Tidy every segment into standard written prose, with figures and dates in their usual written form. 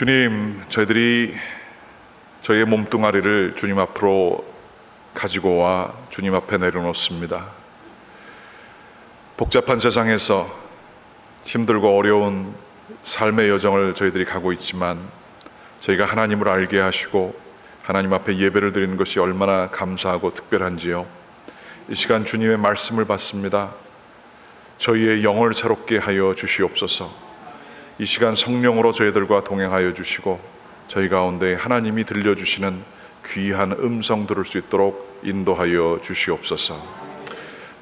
주님, 저희들이 저희의 몸뚱아리를 주님 앞으로 가지고 와 주님 앞에 내려놓습니다. 복잡한 세상에서 힘들고 어려운 삶의 여정을 저희들이 가고 있지만 저희가 하나님을 알게 하시고 하나님 앞에 예배를 드리는 것이 얼마나 감사하고 특별한지요. 이 시간 주님의 말씀을 받습니다. 저희의 영을 새롭게 하여 주시옵소서. 이 시간 성령으로 저희들과 동행하여 주시고 저희 가운데 하나님이 들려주시는 귀한 음성 들을 수 있도록 인도하여 주시옵소서.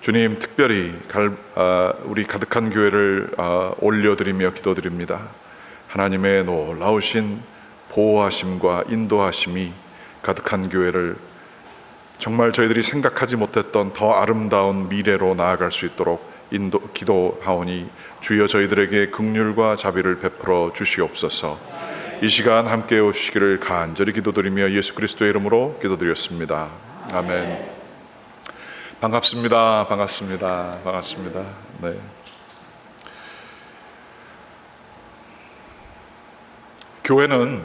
주님, 특별히 우리 가득한 교회를 올려드리며 기도드립니다. 하나님의 놀라우신 보호하심과 인도하심이 가득한 교회를 정말 저희들이 생각하지 못했던 더 아름다운 미래로 나아갈 수 있도록 기도하오니 주여 저희들에게 긍휼과 자비를 베풀어 주시옵소서. 이 시간 함께 오시기를 간절히 기도드리며 예수 그리스도의 이름으로 기도드렸습니다. 아멘. 반갑습니다. 네. 교회는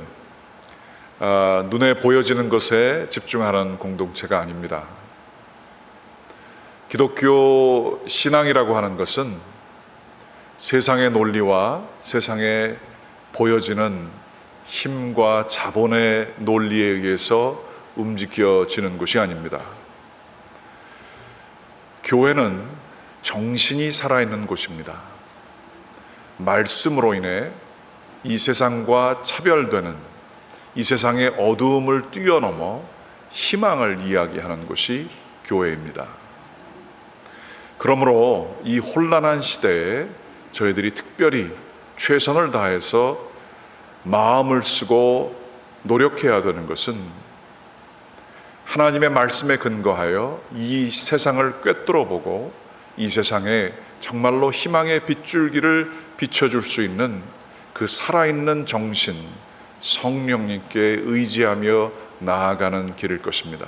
눈에 보여지는 것에 집중하는 공동체가 아닙니다. 기독교 신앙이라고 하는 것은 세상의 논리와 세상에 보여지는 힘과 자본의 논리에 의해서 움직여지는 것이 아닙니다. 교회는 정신이 살아있는 곳입니다. 말씀으로 인해 이 세상과 차별되는 이 세상의 어두움을 뛰어넘어 희망을 이야기하는 곳이 교회입니다. 그러므로 이 혼란한 시대에 저희들이 특별히 최선을 다해서 마음을 쓰고 노력해야 되는 것은 하나님의 말씀에 근거하여 이 세상을 꿰뚫어 보고 이 세상에 정말로 희망의 빗줄기를 비춰줄 수 있는 그 살아있는 정신, 성령님께 의지하며 나아가는 길일 것입니다.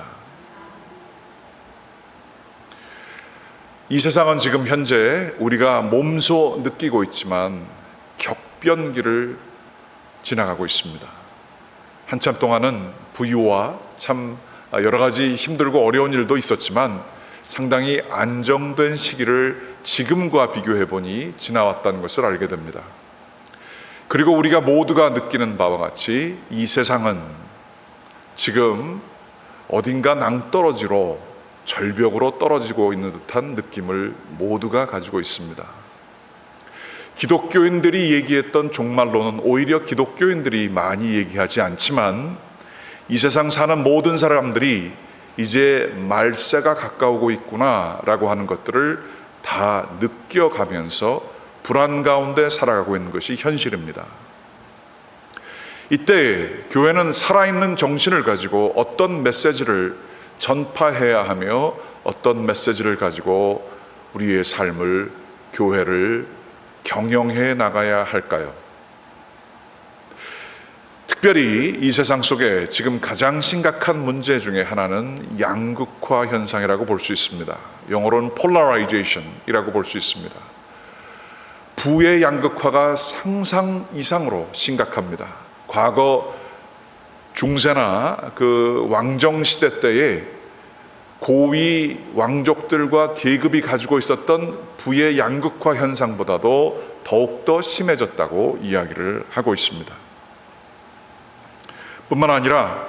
이 세상은 지금 현재 우리가 몸소 느끼고 있지만 격변기를 지나가고 있습니다. 한참 동안은 부유와 참 여러 가지 힘들고 어려운 일도 있었지만 상당히 안정된 시기를 지금과 비교해 보니 지나왔다는 것을 알게 됩니다. 그리고 우리가 모두가 느끼는 바와 같이 이 세상은 지금 어딘가 낭떠러지로 절벽으로 떨어지고 있는 듯한 느낌을 모두가 가지고 있습니다. 기독교인들이 얘기했던 종말론은 오히려 기독교인들이 많이 얘기하지 않지만 이 세상 사는 모든 사람들이 이제 말세가 가까우고 있구나라고 하는 것들을 다 느껴가면서 불안 가운데 살아가고 있는 것이 현실입니다. 이때 교회는 살아있는 정신을 가지고 어떤 메시지를 전파해야 하며 어떤 메시지를 가지고 우리의 삶을, 교회를 경영해 나가야 할까요? 특별히 이 세상 속에 지금 가장 심각한 문제 중에 하나는 양극화 현상이라고 볼 수 있습니다. 영어로는 polarization이라고 볼 수 있습니다. 부의 양극화가 상상 이상으로 심각합니다. 과거 중세나 그 왕정 시대 때에 고위 왕족들과 계급이 가지고 있었던 부의 양극화 현상보다도 더욱더 심해졌다고 이야기를 하고 있습니다. 뿐만 아니라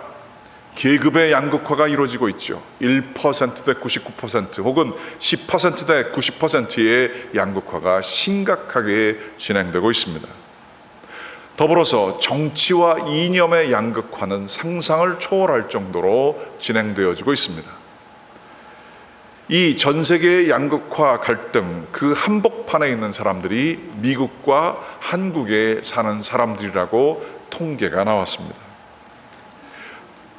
계급의 양극화가 이루어지고 있죠. 1%대 99% 혹은 10%대 90%의 양극화가 심각하게 진행되고 있습니다. 더불어서 정치와 이념의 양극화는 상상을 초월할 정도로 진행되어지고 있습니다. 이 전 세계의 양극화 갈등, 그 한복판에 있는 사람들이 미국과 한국에 사는 사람들이라고 통계가 나왔습니다.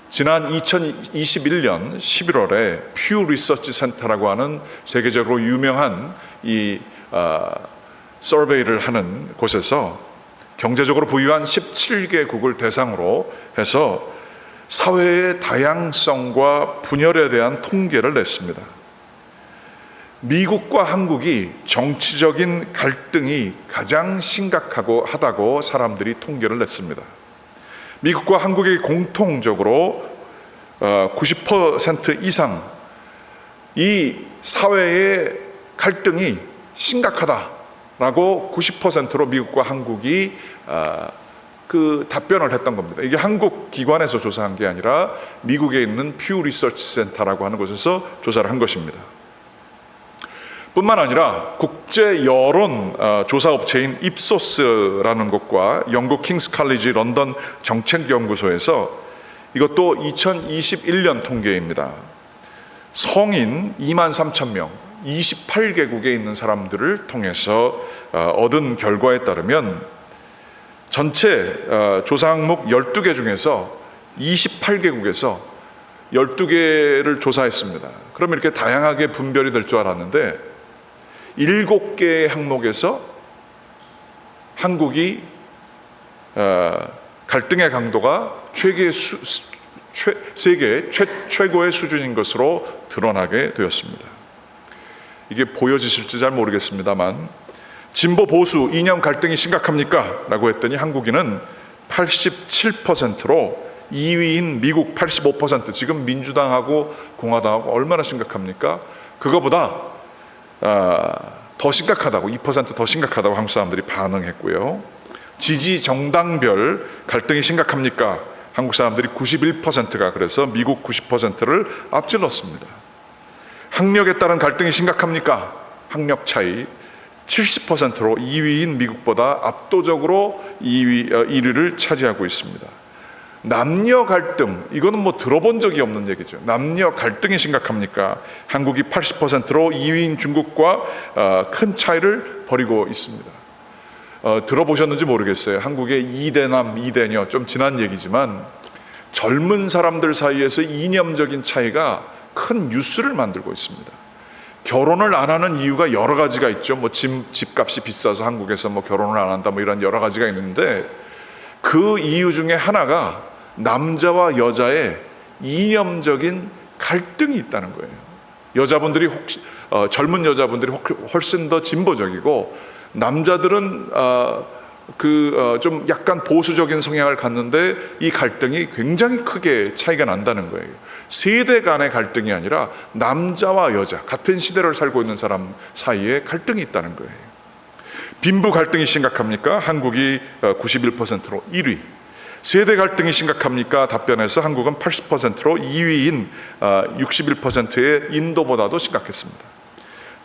지난 2021년 11월에 퓨 리서치 센터라고 하는 세계적으로 유명한 이 서베이를 하는 곳에서 경제적으로 부유한 17개국을 대상으로 해서 사회의 다양성과 분열에 대한 통계를 냈습니다. 미국과 한국이 정치적인 갈등이 가장 심각하다고 사람들이 통계를 냈습니다. 미국과 한국이 공통적으로 90% 이상 이 사회의 갈등이 심각하다라고 90%로 미국과 한국이 그 답변을 했던 겁니다. 이게 한국 기관에서 조사한 게 아니라 미국에 있는 퓨 리서치 센터라고 하는 곳에서 조사를 한 것입니다. 뿐만 아니라 국제 여론 조사 업체인 입소스라는 곳과 영국 킹스 칼리지 런던 정책연구소에서 이것도 2021년 통계입니다. 성인 23,000명, 28개국에 있는 사람들을 통해서 얻은 결과에 따르면 전체 조사 항목 12개 중에서 28개국에서 12개를 조사했습니다. 그럼 이렇게 다양하게 분별이 될 줄 알았는데 7개의 항목에서 한국이 갈등의 강도가 세계 최고의 수준인 것으로 드러나게 되었습니다. 이게 보여지실지 잘 모르겠습니다만 진보 보수 이념 갈등이 심각합니까? 라고 했더니 한국인은 87%로 2위인 미국 85%, 지금 민주당하고 공화당하고 얼마나 심각합니까? 그거보다 더 심각하다고, 2% 더 심각하다고 한국 사람들이 반응했고요. 지지 정당별 갈등이 심각합니까? 한국 사람들이 91%가 그래서 미국 90%를 앞질렀습니다. 학력에 따른 갈등이 심각합니까? 학력 차이 70%로 2위인 미국보다 압도적으로 1위를 차지하고 있습니다. 남녀 갈등, 이거는 뭐 들어본 적이 없는 얘기죠. 남녀 갈등이 심각합니까? 한국이 80%로 2위인 중국과 큰 차이를 벌이고 있습니다. 들어보셨는지 모르겠어요. 한국의 2대남, 2대녀, 좀 지난 얘기지만 젊은 사람들 사이에서 이념적인 차이가 큰 뉴스를 만들고 있습니다. 결혼을 안 하는 이유가 여러 가지가 있죠. 뭐 집값이 비싸서 한국에서 뭐 결혼을 안 한다, 뭐 이런 여러 가지가 있는데 그 이유 중에 하나가 남자와 여자의 이념적인 갈등이 있다는 거예요. 여자분들이 젊은 여자분들이 훨씬 더 진보적이고 남자들은 좀 약간 보수적인 성향을 갖는데 이 갈등이 굉장히 크게 차이가 난다는 거예요. 세대 간의 갈등이 아니라 남자와 여자, 같은 시대를 살고 있는 사람 사이에 갈등이 있다는 거예요. 빈부 갈등이 심각합니까? 한국이 91%로 1위. 세대 갈등이 심각합니까? 답변에서 한국은 80%로 2위인 61%의 인도보다도 심각했습니다.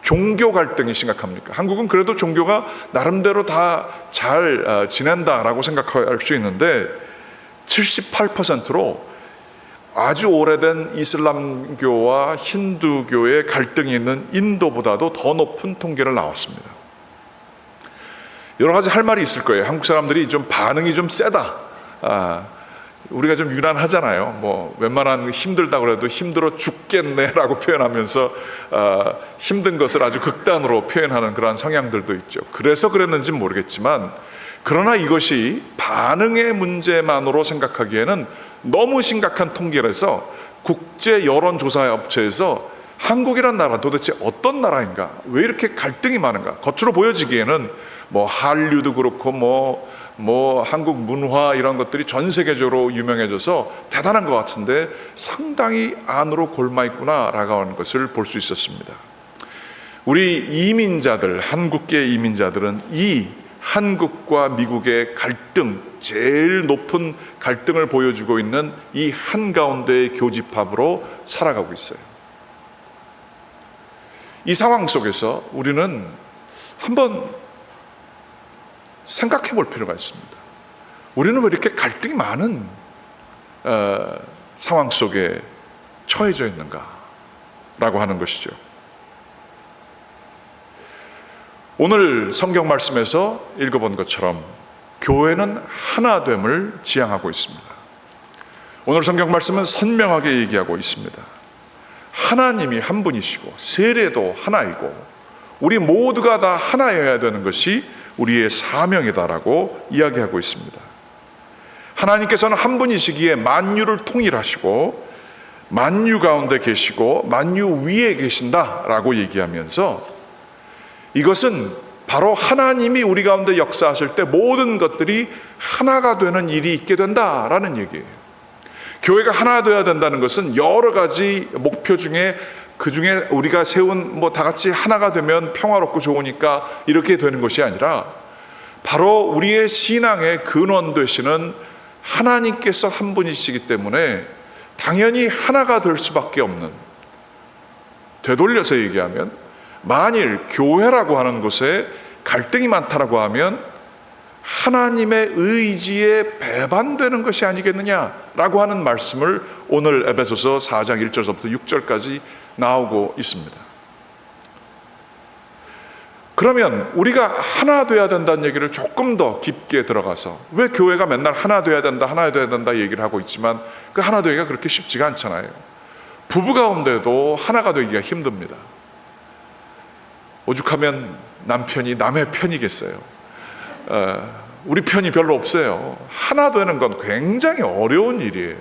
종교 갈등이 심각합니까? 한국은 그래도 종교가 나름대로 다 잘 지낸다라고 생각할 수 있는데 78%로 아주 오래된 이슬람교와 힌두교의 갈등이 있는 인도보다도 더 높은 통계를 나왔습니다. 여러 가지 할 말이 있을 거예요. 한국 사람들이 좀 반응이 좀 세다. 우리가 좀 유난하잖아요. 뭐 웬만한 힘들다 그래도 힘들어 죽겠네라고 표현하면서 힘든 것을 아주 극단으로 표현하는 그러한 성향들도 있죠. 그래서 그랬는지 모르겠지만 그러나 이것이 반응의 문제만으로 생각하기에는 너무 심각한 통계라서 국제 여론조사 업체에서 한국이란 나라 도대체 어떤 나라인가? 왜 이렇게 갈등이 많은가? 겉으로 보여지기에는 뭐 한류도 그렇고 뭐 한국 문화 이런 것들이 전 세계적으로 유명해져서 대단한 것 같은데 상당히 안으로 골마 있구나라고 하는 것을 볼 수 있었습니다. 우리 이민자들, 한국계 이민자들은 이 한국과 미국의 갈등, 제일 높은 갈등을 보여주고 있는 이 한가운데의 교집합으로 살아가고 있어요. 이 상황 속에서 우리는 한번 생각해 볼 필요가 있습니다. 우리는 왜 이렇게 갈등이 많은 상황 속에 처해져 있는가? 라고 하는 것이죠. 오늘 성경 말씀에서 읽어본 것처럼 교회는 하나됨을 지향하고 있습니다. 오늘 성경 말씀은 선명하게 얘기하고 있습니다. 하나님이 한 분이시고 세례도 하나이고 우리 모두가 다 하나여야 되는 것이 우리의 사명이다라고 이야기하고 있습니다. 하나님께서는 한 분이시기에 만유를 통일하시고 만유 가운데 계시고 만유 위에 계신다라고 얘기하면서 이것은 바로 하나님이 우리 가운데 역사하실 때 모든 것들이 하나가 되는 일이 있게 된다라는 얘기예요. 교회가 하나 되어야 된다는 것은 여러 가지 목표 중에 그 중에 우리가 세운 다 같이 하나가 되면 평화롭고 좋으니까 이렇게 되는 것이 아니라 바로 우리의 신앙의 근원 되시는 하나님께서 한 분이시기 때문에 당연히 하나가 될 수밖에 없는, 되돌려서 얘기하면 만일 교회라고 하는 곳에 갈등이 많다라고 하면 하나님의 의지에 배반되는 것이 아니겠느냐라고 하는 말씀을 오늘 에베소서 4장 1절부터 6절까지 나오고 있습니다. 그러면 우리가 하나 돼야 된다는 얘기를 조금 더 깊게 들어가서, 왜 교회가 맨날 하나 돼야 된다 하나 돼야 된다 얘기를 하고 있지만 그 하나 되기가 그렇게 쉽지가 않잖아요. 부부 가운데도 하나가 되기가 힘듭니다. 오죽하면 남편이 남의 편이겠어요. 우리 편이 별로 없어요. 하나 되는 건 굉장히 어려운 일이에요.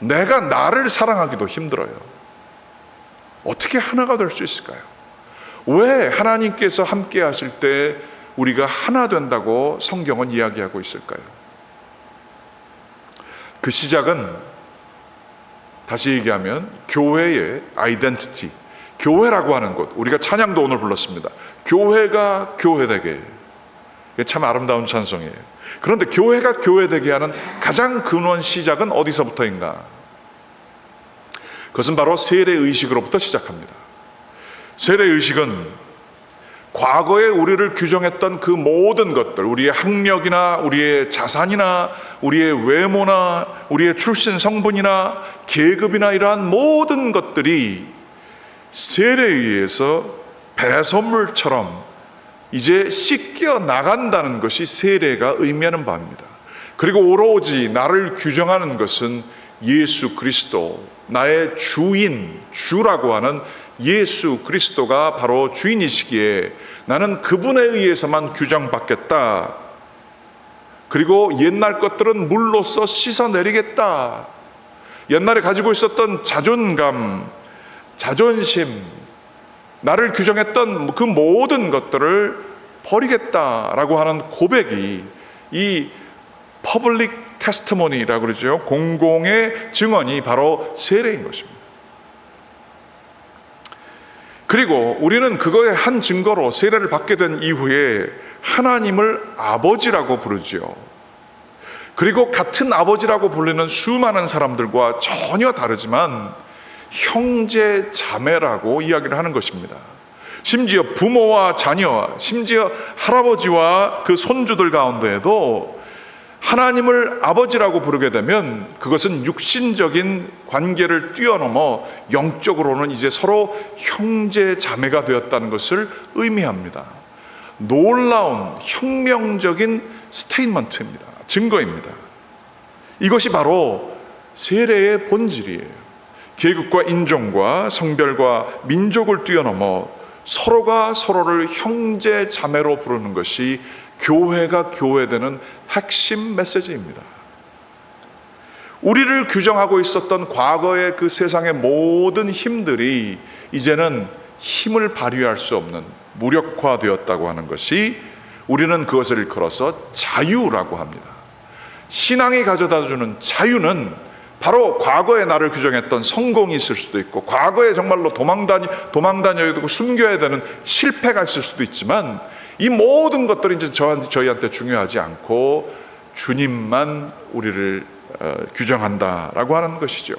내가 나를 사랑하기도 힘들어요. 어떻게 하나가 될 수 있을까요? 왜 하나님께서 함께 하실 때 우리가 하나 된다고 성경은 이야기하고 있을까요? 그 시작은 다시 얘기하면 교회의 아이덴티티, 교회라고 하는 것, 우리가 찬양도 오늘 불렀습니다. 교회가 교회되게. 이게 참 아름다운 찬송이에요. 그런데 교회가 교회되게 하는 가장 근원 시작은 어디서부터인가? 그것은 바로 세례의식으로부터 시작합니다. 세례의식은 과거에 우리를 규정했던 그 모든 것들, 우리의 학력이나 우리의 자산이나 우리의 외모나 우리의 출신 성분이나 계급이나 이러한 모든 것들이 세례에 의해서 배선물처럼 이제 씻겨 나간다는 것이 세례가 의미하는 바입니다. 그리고 오로지 나를 규정하는 것은 예수 그리스도, 나의 주인, 주라고 하는 예수 그리스도가 바로 주인이시기에 나는 그분에 의해서만 규정받겠다. 그리고 옛날 것들은 물로써 씻어내리겠다. 옛날에 가지고 있었던 자존감, 자존심, 나를 규정했던 그 모든 것들을 버리겠다라고 하는 고백이 이 퍼블릭 테스트모니라고 그러죠. 공공의 증언이 바로 세례인 것입니다. 그리고 우리는 그거의 한 증거로 세례를 받게 된 이후에 하나님을 아버지라고 부르죠. 그리고 같은 아버지라고 불리는 수많은 사람들과 전혀 다르지만 형제 자매라고 이야기를 하는 것입니다. 심지어 부모와 자녀, 심지어 할아버지와 그 손주들 가운데에도 하나님을 아버지라고 부르게 되면 그것은 육신적인 관계를 뛰어넘어 영적으로는 이제 서로 형제 자매가 되었다는 것을 의미합니다. 놀라운 혁명적인 스테이트먼트입니다. 증거입니다. 이것이 바로 세례의 본질이에요. 계급과 인종과 성별과 민족을 뛰어넘어 서로가 서로를 형제 자매로 부르는 것이 교회가 교회되는 핵심 메시지입니다. 우리를 규정하고 있었던 과거의 그 세상의 모든 힘들이 이제는 힘을 발휘할 수 없는 무력화되었다고 하는 것이, 우리는 그것을 일컬어서 자유라고 합니다. 신앙이 가져다주는 자유는 바로 과거에 나를 규정했던 성공이 있을 수도 있고, 과거에 정말로 도망다녀야 되고 숨겨야 되는 실패가 있을 수도 있지만, 이 모든 것들이 이제 저희한테 중요하지 않고 주님만 우리를 규정한다라고 하는 것이죠.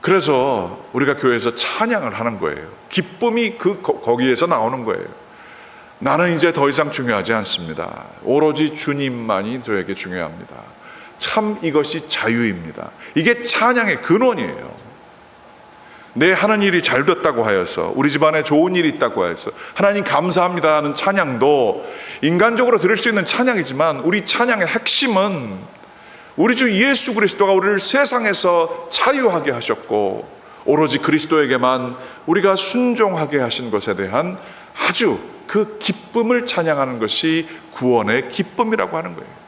그래서 우리가 교회에서 찬양을 하는 거예요. 기쁨이 거기에서 나오는 거예요. 나는 이제 더 이상 중요하지 않습니다. 오로지 주님만이 저에게 중요합니다. 참 이것이 자유입니다. 이게 찬양의 근원이에요. 내 하는 일이 잘 됐다고 하여서, 우리 집안에 좋은 일이 있다고 하여서 하나님 감사합니다 하는 찬양도 인간적으로 들을 수 있는 찬양이지만, 우리 찬양의 핵심은 우리 주 예수 그리스도가 우리를 세상에서 자유하게 하셨고 오로지 그리스도에게만 우리가 순종하게 하신 것에 대한 아주 그 기쁨을 찬양하는 것이 구원의 기쁨이라고 하는 거예요.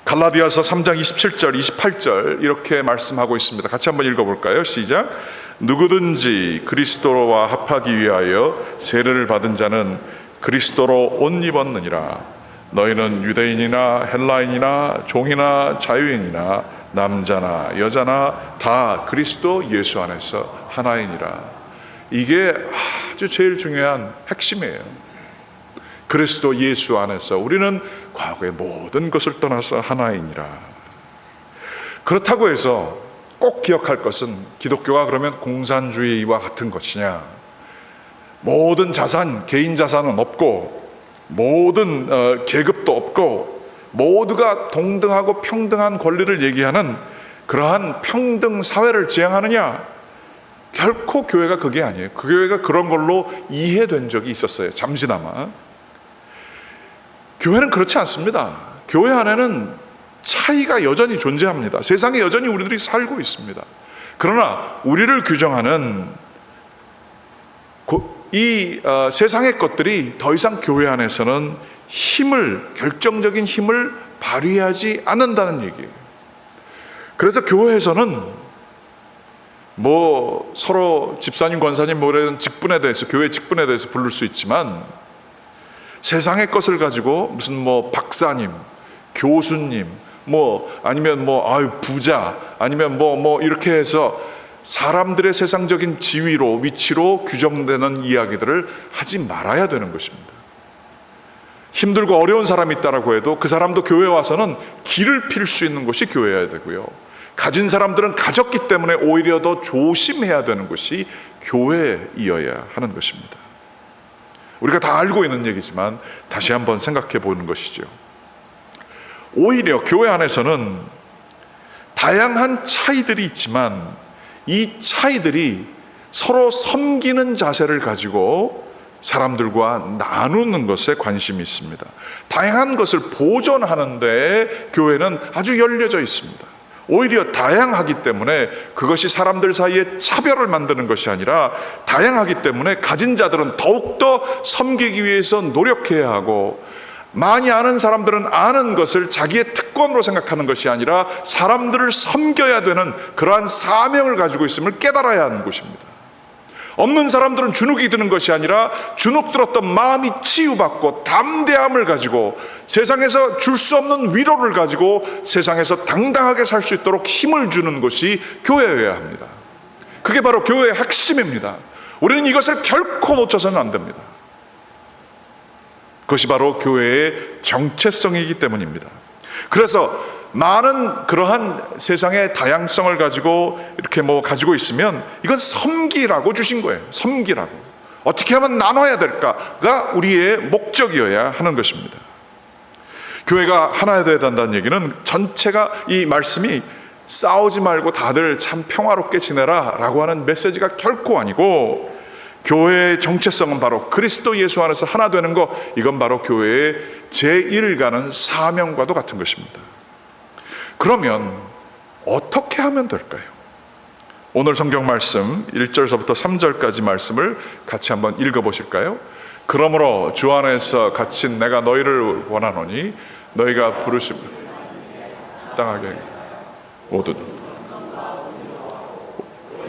갈라디아서 3장 27절, 28절 이렇게 말씀하고 있습니다. 같이 한번 읽어볼까요? 시작. 누구든지 그리스도와 합하기 위하여 세례를 받은 자는 그리스도로 옷 입었느니라. 너희는 유대인이나 헬라인이나 종이나 자유인이나 남자나 여자나 다 그리스도 예수 안에서 하나이니라. 이게 아주 제일 중요한 핵심이에요. 그리스도 예수 안에서 우리는 과거의 모든 것을 떠나서 하나이니라. 그렇다고 해서 꼭 기억할 것은, 기독교가 그러면 공산주의와 같은 것이냐, 모든 자산, 개인 자산은 없고 모든 계급도 없고 모두가 동등하고 평등한 권리를 얘기하는 그러한 평등 사회를 지향하느냐? 결코 교회가 그게 아니에요. 그 교회가 그런 걸로 이해된 적이 있었어요, 잠시나마. 교회는 그렇지 않습니다. 교회 안에는 차이가 여전히 존재합니다. 세상에 여전히 우리들이 살고 있습니다. 그러나 우리를 규정하는 이 세상의 것들이 더 이상 교회 안에서는 결정적인 힘을 발휘하지 않는다는 얘기예요. 그래서 교회에서는 서로 집사님, 권사님 이런 직분에 대해서, 교회 직분에 대해서 부를 수 있지만, 세상의 것을 가지고 무슨 박사님, 교수님, 아니면 부자, 아니면 이렇게 해서 사람들의 세상적인 지위로, 위치로 규정되는 이야기들을 하지 말아야 되는 것입니다. 힘들고 어려운 사람이 있다라고 해도 그 사람도 교회에 와서는 길을 필 수 있는 곳이 교회여야 되고요. 가진 사람들은 가졌기 때문에 오히려 더 조심해야 되는 것이 교회이어야 하는 것입니다. 우리가 다 알고 있는 얘기지만 다시 한번 생각해 보는 것이죠. 오히려 교회 안에서는 다양한 차이들이 있지만 이 차이들이 서로 섬기는 자세를 가지고 사람들과 나누는 것에 관심이 있습니다. 다양한 것을 보존하는 데 교회는 아주 열려져 있습니다. 오히려 다양하기 때문에 그것이 사람들 사이에 차별을 만드는 것이 아니라, 다양하기 때문에 가진 자들은 더욱더 섬기기 위해서 노력해야 하고, 많이 아는 사람들은 아는 것을 자기의 특권으로 생각하는 것이 아니라 사람들을 섬겨야 되는 그러한 사명을 가지고 있음을 깨달아야 하는 것입니다. 없는 사람들은 주눅이 드는 것이 아니라 주눅 들었던 마음이 치유받고 담대함을 가지고 세상에서 줄 수 없는 위로를 가지고 세상에서 당당하게 살 수 있도록 힘을 주는 것이 교회여야 합니다. 그게 바로 교회의 핵심입니다. 우리는 이것을 결코 놓쳐서는 안 됩니다. 그것이 바로 교회의 정체성이기 때문입니다. 그래서 많은 그러한 세상의 다양성을 가지고 이렇게 가지고 있으면 이건 섬기라고 주신 거예요. 섬기라고. 어떻게 하면 나눠야 될까가 우리의 목적이어야 하는 것입니다. 교회가 하나여야 된다는 얘기는, 전체가, 이 말씀이 싸우지 말고 다들 참 평화롭게 지내라 라고 하는 메시지가 결코 아니고, 교회의 정체성은 바로 그리스도 예수 안에서 하나 되는 것, 이건 바로 교회의 제1 가는 사명과도 같은 것입니다. 그러면 어떻게 하면 될까요? 오늘 성경 말씀 1절서부터 3절까지 말씀을 같이 한번 읽어보실까요? 그러므로 주 안에서 갇힌 내가 너희를 원하노니 너희가 부르심 땅하게 모든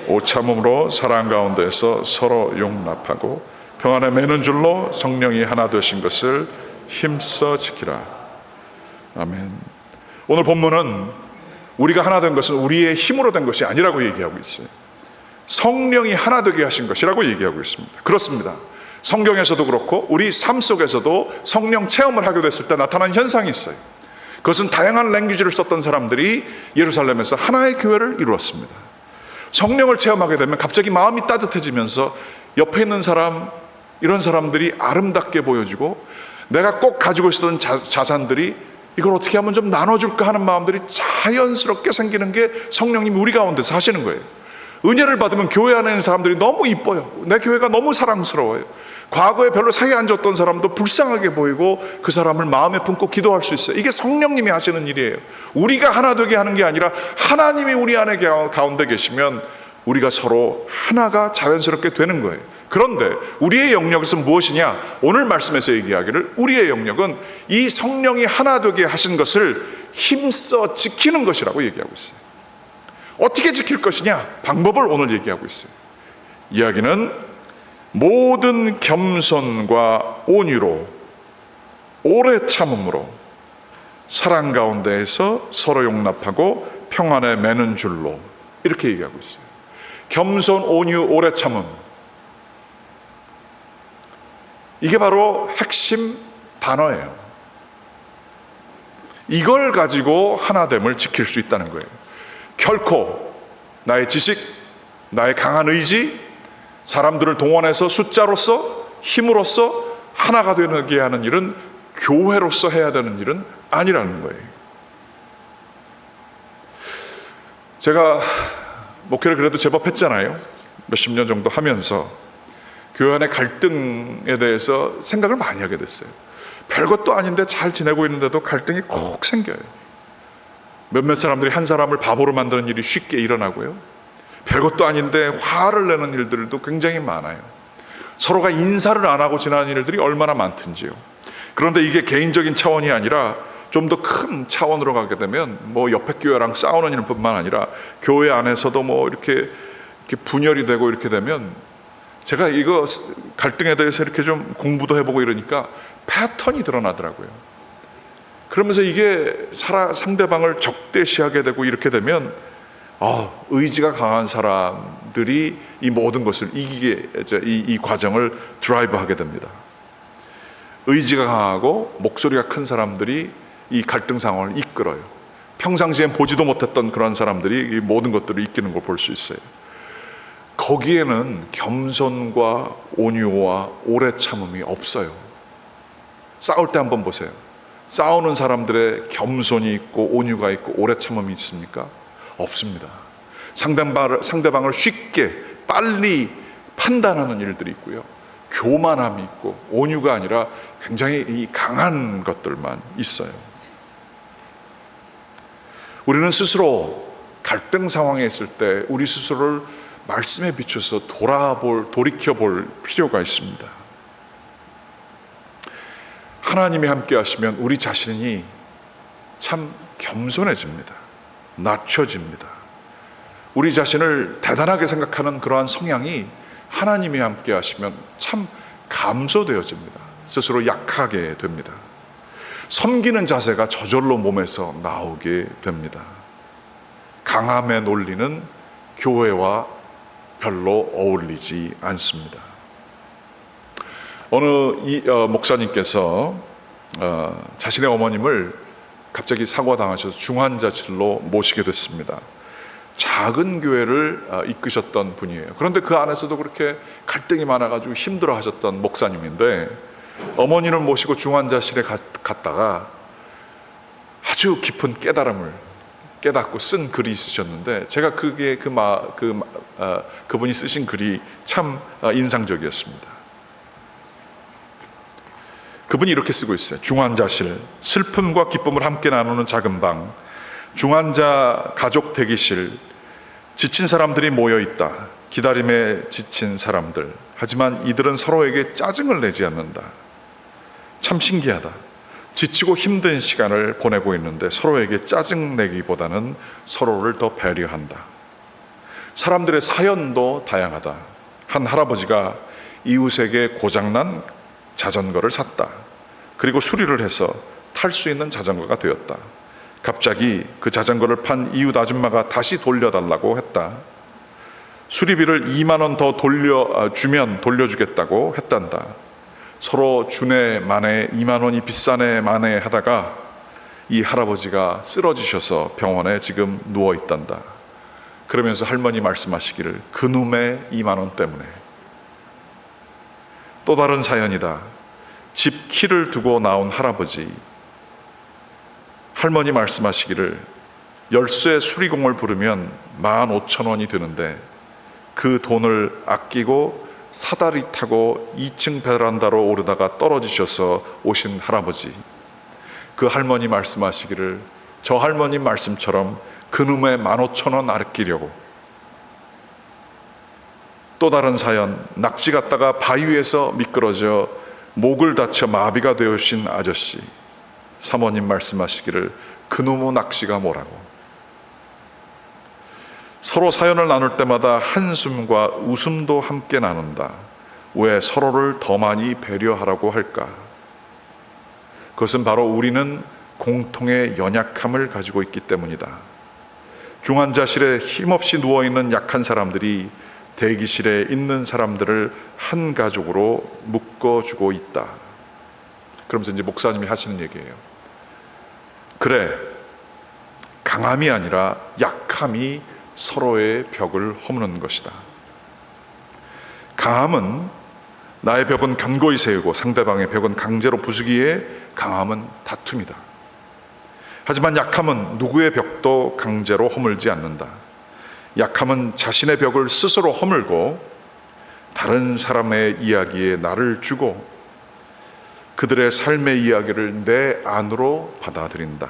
오참음으로 사랑 가운데서 서로 용납하고 평안에 매는 줄로 성령이 하나 되신 것을 힘써 지키라. 아멘. 오늘 본문은 우리가 하나 된 것은 우리의 힘으로 된 것이 아니라고 얘기하고 있어요. 성령이 하나 되게 하신 것이라고 얘기하고 있습니다. 그렇습니다. 성경에서도 그렇고 우리 삶 속에서도 성령 체험을 하게 됐을 때 나타난 현상이 있어요. 그것은 다양한 랭귀지를 썼던 사람들이 예루살렘에서 하나의 교회를 이루었습니다. 성령을 체험하게 되면 갑자기 마음이 따뜻해지면서 옆에 있는 사람, 이런 사람들이 아름답게 보여지고, 내가 꼭 가지고 있었던 자산들이 이걸 어떻게 하면 좀 나눠줄까 하는 마음들이 자연스럽게 생기는 게 성령님이 우리 가운데서 하시는 거예요. 은혜를 받으면 교회 안에 있는 사람들이 너무 이뻐요. 내 교회가 너무 사랑스러워요. 과거에 별로 사이에 안 좋았던 사람도 불쌍하게 보이고 그 사람을 마음에 품고 기도할 수 있어요. 이게 성령님이 하시는 일이에요. 우리가 하나 되게 하는 게 아니라 하나님이 우리 안에 가운데 계시면 우리가 서로 하나가 자연스럽게 되는 거예요. 그런데 우리의 영역은 무엇이냐? 오늘 말씀에서 얘기하기를 우리의 영역은 이 성령이 하나 되게 하신 것을 힘써 지키는 것이라고 얘기하고 있어요. 어떻게 지킬 것이냐? 방법을 오늘 얘기하고 있어요. 이야기는 모든 겸손과 온유로 오래 참음으로 사랑 가운데에서 서로 용납하고 평안에 매는 줄로, 이렇게 얘기하고 있어요. 겸손, 온유, 오래 참음, 이게 바로 핵심 단어예요. 이걸 가지고 하나됨을 지킬 수 있다는 거예요. 결코 나의 지식, 나의 강한 의지, 사람들을 동원해서 숫자로서, 힘으로써 하나가 되게 하는 일은, 교회로서 해야 되는 일은 아니라는 거예요. 제가 목회를 그래도 제법 했잖아요. 몇십 년 정도 하면서 교회 안의 갈등에 대해서 생각을 많이 하게 됐어요. 별것도 아닌데 잘 지내고 있는데도 갈등이 꼭 생겨요. 몇몇 사람들이 한 사람을 바보로 만드는 일이 쉽게 일어나고요. 별것도 아닌데 화를 내는 일들도 굉장히 많아요. 서로가 인사를 안 하고 지나는 일들이 얼마나 많든지요. 그런데 이게 개인적인 차원이 아니라 좀 더 큰 차원으로 가게 되면 뭐 옆에 교회랑 싸우는 일뿐만 아니라 교회 안에서도 뭐 이렇게 분열이 되고 이렇게 되면, 제가 이거 갈등에 대해서 이렇게 좀 공부도 해보고 이러니까 패턴이 드러나더라고요. 그러면서 이게 상대방을 적대시하게 되고 이렇게 되면 의지가 강한 사람들이 이 모든 것을 이기게, 이 과정을 드라이브하게 됩니다. 의지가 강하고 목소리가 큰 사람들이 이 갈등 상황을 이끌어요. 평상시엔 보지도 못했던 그런 사람들이 이 모든 것들을 이끄는 걸 볼 수 있어요. 거기에는 겸손과 온유와 오래 참음이 없어요. 싸울 때 한번 보세요. 싸우는 사람들의 겸손이 있고 온유가 있고 오래 참음이 있습니까? 없습니다. 상대방을 쉽게 빨리 판단하는 일들이 있고요, 교만함이 있고, 온유가 아니라 굉장히 이 강한 것들만 있어요. 우리는 스스로 갈등 상황에 있을 때 우리 스스로를 말씀에 비춰서 돌이켜볼 필요가 있습니다. 하나님이 함께 하시면 우리 자신이 참 겸손해집니다. 낮춰집니다. 우리 자신을 대단하게 생각하는 그러한 성향이 하나님이 함께 하시면 참 감소되어집니다. 스스로 약하게 됩니다. 섬기는 자세가 저절로 몸에서 나오게 됩니다. 강함의 논리는 교회와 별로 어울리지 않습니다. 어느 목사님께서 자신의 어머님을 갑자기 사고당하셔서 중환자실로 모시게 됐습니다. 작은 교회를 이끄셨던 분이에요. 그런데 그 안에서도 그렇게 갈등이 많아가지고 힘들어 하셨던 목사님인데, 어머니를 모시고 중환자실에 갔다가 아주 깊은 깨달음을 깨닫고 쓴 글이 있으셨는데, 제가 그분이 쓰신 글이 참 인상적이었습니다. 그분이 이렇게 쓰고 있어요. 중환자실, 슬픔과 기쁨을 함께 나누는 작은 방, 중환자 가족 대기실, 지친 사람들이 모여 있다. 기다림에 지친 사람들. 하지만 이들은 서로에게 짜증을 내지 않는다. 참 신기하다. 지치고 힘든 시간을 보내고 있는데 서로에게 짜증 내기보다는 서로를 더 배려한다. 사람들의 사연도 다양하다. 한 할아버지가 이웃에게 고장난 자전거를 샀다. 그리고 수리를 해서 탈 수 있는 자전거가 되었다. 갑자기 그 자전거를 판 이웃 아줌마가 다시 돌려달라고 했다. 수리비를 2만 원 더 주면 돌려주겠다고 했단다. 서로 주네 마네 2만 원이 비싸네 마네 하다가 이 할아버지가 쓰러지셔서 병원에 지금 누워 있단다. 그러면서 할머니 말씀하시기를, 그놈의 2만 원 때문에. 또 다른 사연이다. 집 키를 두고 나온 할아버지. 할머니 말씀하시기를, 열쇠 수리공을 부르면 15,000원이 드는데 그 돈을 아끼고 사다리 타고 2층 베란다로 오르다가 떨어지셔서 오신 할아버지. 그 할머니 말씀하시기를, 저 할머니 말씀처럼 그놈의 15,000원 아끼려고. 또 다른 사연, 낚시 갔다가 바위 위에서 미끄러져 목을 다쳐 마비가 되어신 아저씨. 사모님 말씀하시기를, 그놈의 낚시가 뭐라고. 서로 사연을 나눌 때마다 한숨과 웃음도 함께 나눈다. 왜 서로를 더 많이 배려하라고 할까? 그것은 바로 우리는 공통의 연약함을 가지고 있기 때문이다. 중환자실에 힘없이 누워있는 약한 사람들이 대기실에 있는 사람들을 한 가족으로 묶어주고 있다. 그러면서 이제 목사님이 하시는 얘기예요. 그래, 강함이 아니라 약함이 서로의 벽을 허무는 것이다. 강함은 나의 벽은 견고히 세우고 상대방의 벽은 강제로 부수기에 강함은 다툼이다. 하지만 약함은 누구의 벽도 강제로 허물지 않는다. 약함은 자신의 벽을 스스로 허물고 다른 사람의 이야기에 나를 주고 그들의 삶의 이야기를 내 안으로 받아들인다.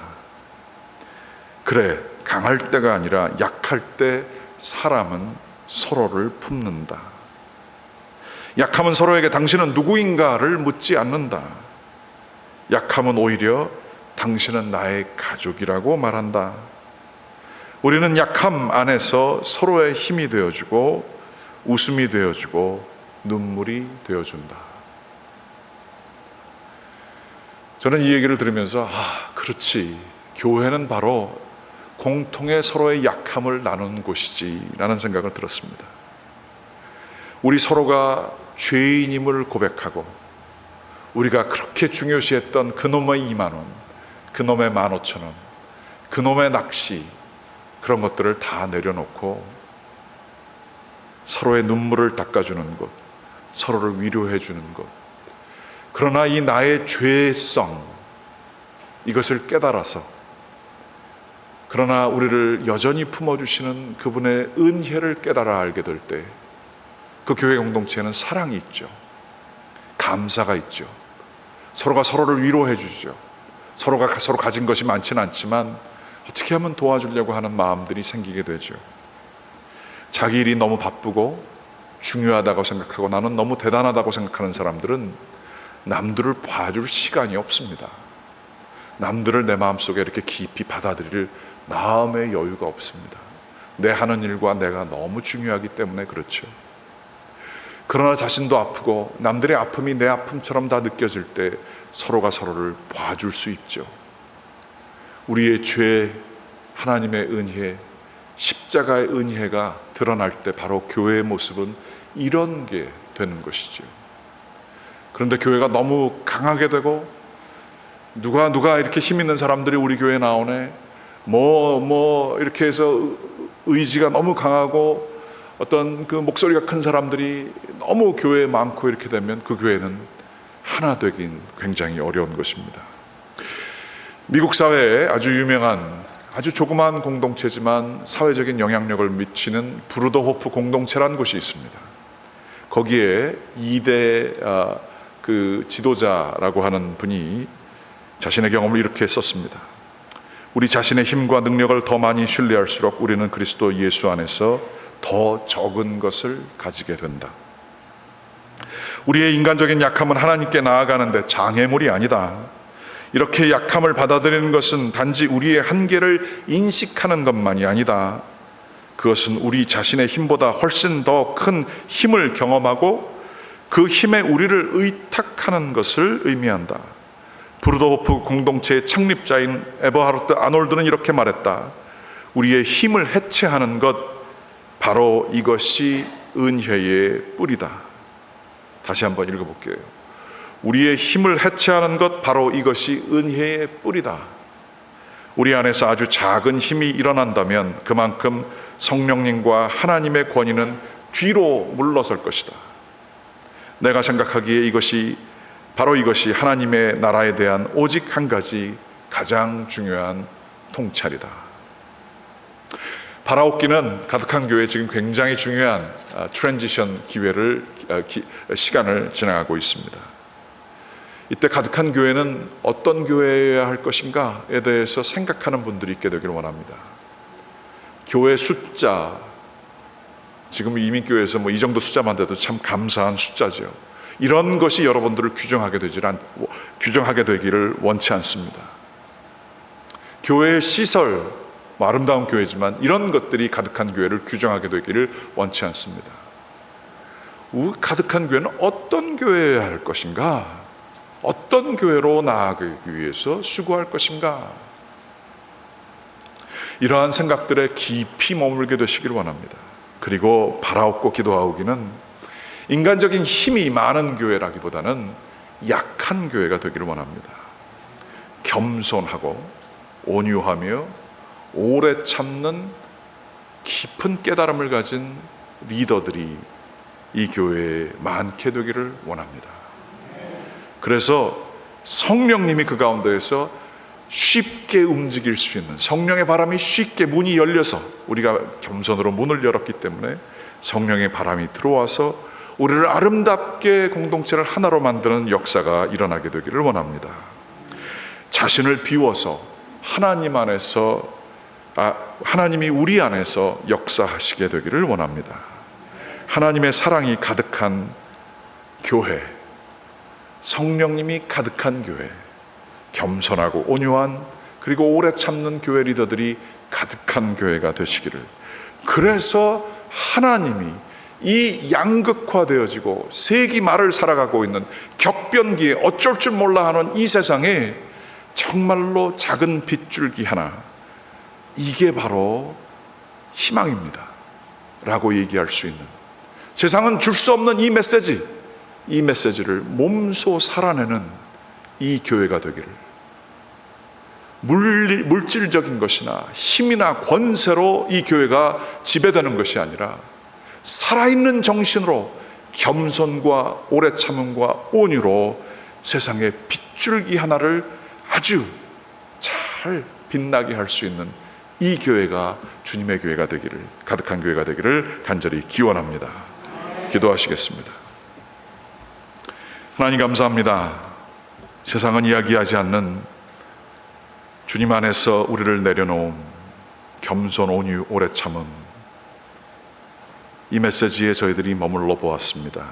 그래, 강할 때가 아니라 약할 때 사람은 서로를 품는다. 약함은 서로에게 당신은 누구인가를 묻지 않는다. 약함은 오히려 당신은 나의 가족이라고 말한다. 우리는 약함 안에서 서로의 힘이 되어주고 웃음이 되어주고 눈물이 되어준다. 저는 이 얘기를 들으면서 그렇지, 교회는 바로 공통의 서로의 약함을 나누는 곳이지 라는 생각을 들었습니다. 우리 서로가 죄인임을 고백하고 우리가 그렇게 중요시했던 그놈의 2만 원, 그놈의 15,000원, 그놈의 낚시, 그런 것들을 다 내려놓고 서로의 눈물을 닦아주는 것, 서로를 위로해주는 것, 그러나 이 나의 죄성, 이것을 깨달아서 그러나 우리를 여전히 품어주시는 그분의 은혜를 깨달아 알게 될 때 그 교회 공동체에는 사랑이 있죠. 감사가 있죠. 서로가 서로를 위로해 주죠. 서로가 서로 가진 것이 많지는 않지만 어떻게 하면 도와주려고 하는 마음들이 생기게 되죠. 자기 일이 너무 바쁘고 중요하다고 생각하고 나는 너무 대단하다고 생각하는 사람들은 남들을 봐줄 시간이 없습니다. 남들을 내 마음속에 이렇게 깊이 받아들일 마음의 여유가 없습니다. 내 하는 일과 내가 너무 중요하기 때문에 그렇죠. 그러나 자신도 아프고 남들의 아픔이 내 아픔처럼 다 느껴질 때 서로가 서로를 봐줄 수 있죠. 우리의 죄, 하나님의 은혜, 십자가의 은혜가 드러날 때 바로 교회의 모습은 이런 게 되는 것이죠. 그런데 교회가 너무 강하게 되고 누가 이렇게 힘 있는 사람들이 우리 교회에 나오네, 이렇게 해서 의지가 너무 강하고 어떤 그 목소리가 큰 사람들이 너무 교회에 많고 이렇게 되면 그 교회는 하나 되긴 굉장히 어려운 것입니다. 미국 사회에 아주 유명한 아주 조그마한 공동체지만 사회적인 영향력을 미치는 브루더호프 공동체라는 곳이 있습니다. 거기에 2대 그 지도자라고 하는 분이 자신의 경험을 이렇게 썼습니다. 우리 자신의 힘과 능력을 더 많이 신뢰할수록 우리는 그리스도 예수 안에서 더 적은 것을 가지게 된다. 우리의 인간적인 약함은 하나님께 나아가는데 장애물이 아니다. 이렇게 약함을 받아들이는 것은 단지 우리의 한계를 인식하는 것만이 아니다. 그것은 우리 자신의 힘보다 훨씬 더 큰 힘을 경험하고 그 힘에 우리를 의탁하는 것을 의미한다. 브루더호프 공동체의 창립자인 에버하르트 아놀드는 이렇게 말했다. 우리의 힘을 해체하는 것, 바로 이것이 은혜의 뿌리다. 다시 한번 읽어볼게요. 우리의 힘을 해체하는 것, 바로 이것이 은혜의 뿌리다. 우리 안에서 아주 작은 힘이 일어난다면 그만큼 성령님과 하나님의 권위는 뒤로 물러설 것이다. 내가 생각하기에 바로 이것이 하나님의 나라에 대한 오직 한 가지 가장 중요한 통찰이다. 바라옵기는 가득한 교회에 지금 굉장히 중요한 트랜지션 시간을 지나가고 있습니다. 이때 가득한 교회는 어떤 교회여야 할 것인가에 대해서 생각하는 분들이 있게 되기를 원합니다. 교회 숫자, 지금 이민교회에서 이 정도 숫자만 돼도 참 감사한 숫자죠. 이런 것이 여러분들을 규정하게 되기를 원치 않습니다. 교회의 시설, 아름다운 교회지만 이런 것들이 가득한 교회를 규정하게 되기를 원치 않습니다. 가득한 교회는 어떤 교회여야 할 것인가? 어떤 교회로 나아가기 위해서 수고할 것인가? 이러한 생각들에 깊이 머물게 되시길 원합니다. 그리고 바라옵고 기도하오기는 인간적인 힘이 많은 교회라기보다는 약한 교회가 되기를 원합니다. 겸손하고 온유하며 오래 참는 깊은 깨달음을 가진 리더들이 이 교회에 많게 되기를 원합니다. 그래서 성령님이 그 가운데에서 쉽게 움직일 수 있는, 성령의 바람이 쉽게 문이 열려서, 우리가 겸손으로 문을 열었기 때문에 성령의 바람이 들어와서 우리를 아름답게 공동체를 하나로 만드는 역사가 일어나게 되기를 원합니다. 자신을 비워서 하나님 안에서 하나님이 우리 안에서 역사하시게 되기를 원합니다. 하나님의 사랑이 가득한 교회, 성령님이 가득한 교회, 겸손하고 온유한 그리고 오래 참는 교회 리더들이 가득한 교회가 되시기를, 그래서 하나님이 이 양극화되어지고 세기 말을 살아가고 있는 격변기에 어쩔 줄 몰라 하는 이 세상에 정말로 작은 빗줄기 하나, 이게 바로 희망입니다 라고 얘기할 수 있는, 세상은 줄 수 없는 이 메시지를 몸소 살아내는 이 교회가 되기를, 물질적인 것이나 힘이나 권세로 이 교회가 지배되는 것이 아니라 살아있는 정신으로 겸손과 오래 참음과 온유로 세상의 빗줄기 하나를 아주 잘 빛나게 할 수 있는 이 교회가 주님의 교회가 되기를, 가득한 교회가 되기를 간절히 기원합니다. 기도하시겠습니다. 하나님 감사합니다. 세상은 이야기하지 않는 주님 안에서 우리를 내려놓은 겸손, 온유, 오래 참음, 이 메시지에 저희들이 머물러 보았습니다.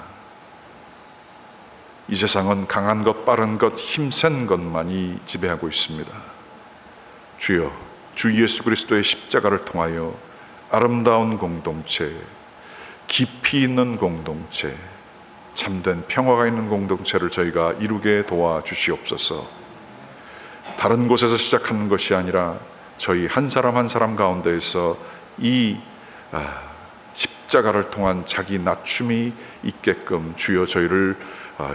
이 세상은 강한 것, 빠른 것, 힘센 것만이 지배하고 있습니다. 주여, 주 예수 그리스도의 십자가를 통하여 아름다운 공동체, 깊이 있는 공동체, 참된 평화가 있는 공동체를 저희가 이루게 도와주시옵소서. 다른 곳에서 시작하는 것이 아니라 저희 한 사람 한 사람 가운데에서 이 십자가를 통한 자기 낮춤이 있게끔 주여 저희를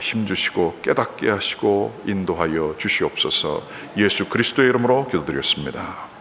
힘주시고 깨닫게 하시고 인도하여 주시옵소서. 예수 그리스도의 이름으로 기도드렸습니다.